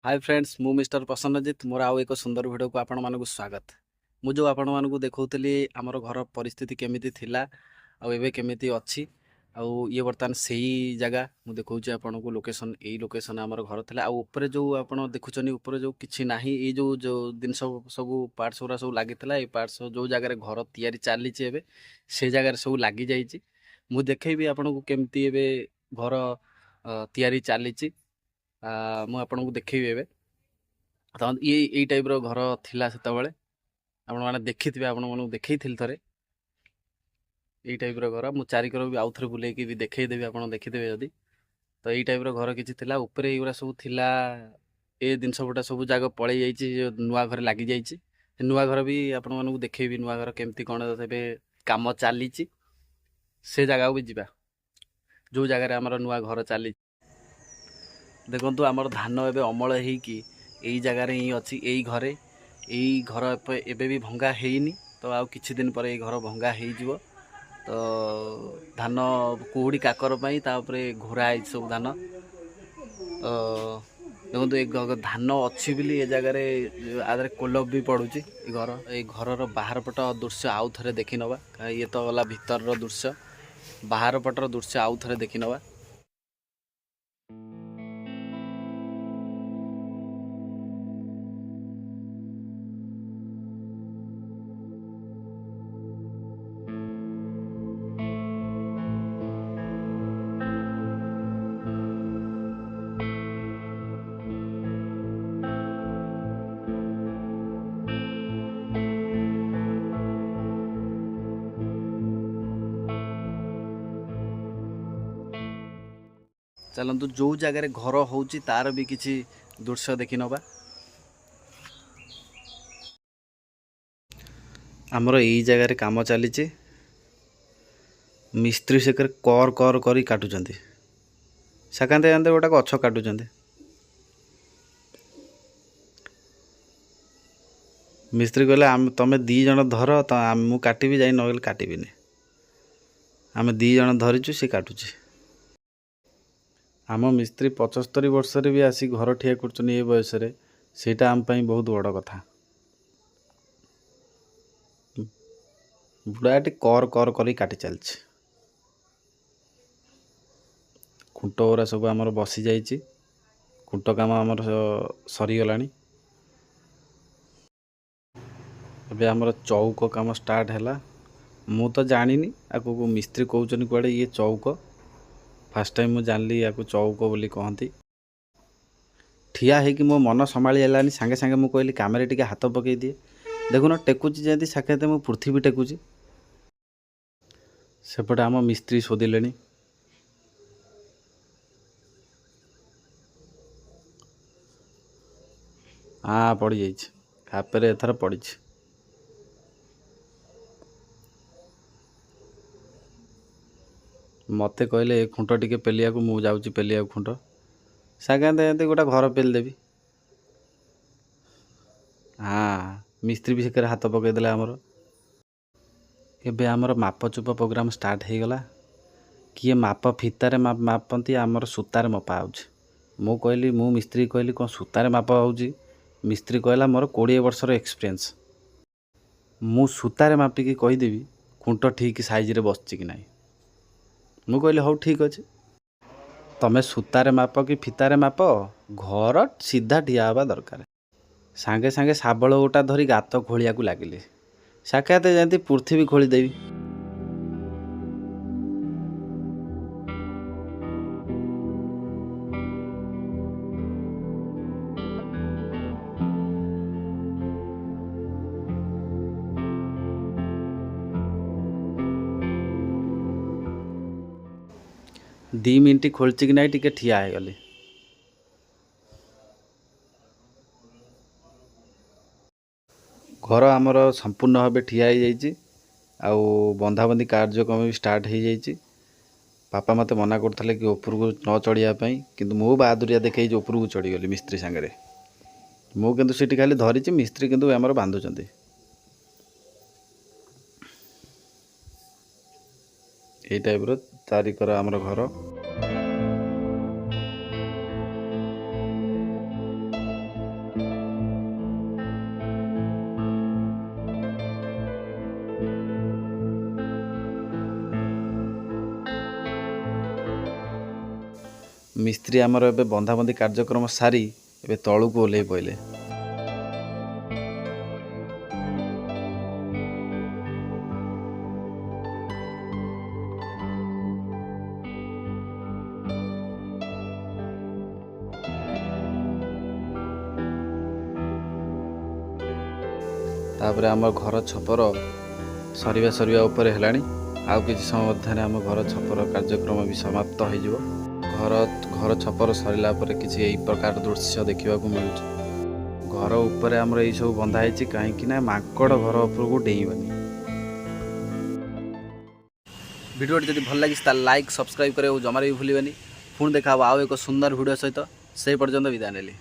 Hi friends मु mister Prasanjit मोर आउ एक सुंदर वीडियो को आपण मानक स्वागत। मु जो आपण मानक देखौतली हमर घर परिस्थिति केमिति थिला आ एबे केमिति अछि आ ये बर्तमान सेही जगह मु देखौछि आपण को लोकेशन एई लोकेशन हमर घर थिला आ ऊपर जो आपण देखुछनी ऊपर जो किछि नाही ए जो जो दिन सब पार्ट्स उरा सब लागितला ए पार्ट्स जो जगह रे घर तयारी चाली छि एबे से जगह रे सब लागी जाईछि। मु देखैबी आपण को केमिति एबे घर तयारी चाली छि मु आपको देखी तो ये टाइप रो घर थिला सेतबेले आपण माने देखिथिबे आपण मानू देखैथिल थरे ये टाइप रो घर मु चारिकर भी आउ थरे बुलेकी भी देखै देबी आपण देखिथिबे जदी तो ये टाइप रो घर किछि थिला ऊपर एगुरा सब थिला ए दिन सबटा सब जाग पळै जाईछि नुवा घर लागि जाईछि नुवा घर भी आपण मानू देखैबी नुवा घर केमती कोन तबे काम चालीछि से जगह भी जिबा जो जगह रे हमर नुवा घर चाली देखु आमर धान एबे अमल होगी यही जगार ही अच्छी यही घरे यही घर एबे भी भंगा ହେଇନି तो आउ किछि दिन पर ये घर भंगा हो तो धान कुहुड़ी काकर तापर घोरा सब धान तो देखो ये धान अच्छी बोली ये जगार आदर कोलप भी पड़ुची ये घर बाहर पट दृश्य आउ थे देखी नवा ये तो गला भीतर दृश्य बाहर पटर दृश्य आउ थे देखी नवा। चलतु जो जगार घर होची तार भी किसी दृश्य देखी नवा। आमर यही जगार काम चली मिस्त्री से कर कर काटुचंती साकांते जानते गोटा गछ काटुचंती मिस्त्री कहले तमें दी जन धर तो मु काटिबी जाई नगले काटिबिनी आम दी जन धरीचु सी काटुची आम मिस्त्री 75 वर्ष भी आसी घर ठिया कर बयस सेटा आम बहुत बड़ कथा बुढ़ाटी कर कर काटी चलछि खुंट गुरा सब आमर बसी जाइए खुंट काम आमर सरीगलानी एबे आमर चौक काम स्टार्ट है मु तो जानी आगु मिस्त्री कहते कड़े ये चौक फास्ट टाइम मुझे जानली या चौक बोली कहती ठिया है कि मो मन संभाली है सांगे सांगे मुझे कहली कामेरे टिके हाथ पकई दिए देखुन टेकुची जमी साक्षात मु पृथ्वी टेकुची सेपटे आम मिस्त्री शोधिले हाँ पड़ जा खापेरे एथर पड़ी मते कहले ए खुंट टिके पेलिया को मु जाउची पेलिया खुंट सागे गोटा घर पेलदेवी हाँ मिस्त्री भी से हाथ पकईदे आमर एबे आमर मापचुप प्रोग्राम स्टार्ट हो गला किए माप फितारे मापती आमर सूतार मपा आउछ मु कहली मु मिस्त्री कहली कौन सूतार माप आउची मिस्त्री कहला मोर 20 वर्षर एक्सपीरियंस मु सूतार मापिकी कहीदेवी खुंट ठीक साइज रे बसची कि नहीं मु कहली हौ ठीक अच्छे तमें सूतार माप कि फितार माप घर सीधा ठिया हवा दरकार सांगे सांगे शाबल गोटा धरी गात खोलिया को लगिले साक्षात जमी पृथ्वी खोलीदेवी दी मिनट खोलची कि नहीं टिके ठिया है गली घर आमर संपूर्ण भाव ठिया हो जाइए आउ बंधाबंधी कार्यक्रम भी स्टार्ट हो जाइए पापा मत मना करते कि ऊपर को न चढ़ापी किंतु मो बहादुरिया देखे ऊपर को चढ़ीगली मिस्त्री सांगे मु किंतु सीटी खाली धरी मिस्त्री किंतु आमर बांधुचंती ये टाइप रो चारिकर आमर घर ମିସ୍ତ୍ରୀ ଆମର ଏବେ ବନ୍ଧାବନ୍ଧି କାର୍ଯ୍ୟକ୍ରମ ସାରି ଏବେ ତଳକୁ ଓହ୍ଲେଇ ପଡ଼ିଲେ। ତାପରେ ଆମ ଘର ଛପର ସରିବା ଉପରେ ହେଲାଣି। ଆଉ କିଛି ସମୟ ମଧ୍ୟରେ ଆମ ଘର ଛପର କାର୍ଯ୍ୟକ୍ରମ ବି ସମାପ୍ତ ହୋଇଯିବ। ଘର ଛପର ସରିଲା ପରେ କିଛି ଏହି ପ୍ରକାର ଦୃଶ୍ୟ ଦେଖିବାକୁ ମିଳୁଛି। ଘର ଉପରେ ଆମର ଏଇସବୁ ବନ୍ଧା ହେଇଛି କାହିଁକି ନା ମାଙ୍କଡ଼ ଘର ଉପରକୁ ଡେଇଁବନି। ଭିଡ଼ିଓଟି ଯଦି ଭଲ ଲାଗିଛି ତାହେଲେ ଲାଇକ୍ ସବସ୍କ୍ରାଇବ୍ କରିବାକୁ ଜମାରେ ବି ଭୁଲିବେନି। ପୁଣି ଦେଖା ହେବ ଆଉ ଏକ ସୁନ୍ଦର ଭିଡ଼ିଓ ସହିତ। ସେହି ପର୍ଯ୍ୟନ୍ତ ବିଦାୟ ନେଲି।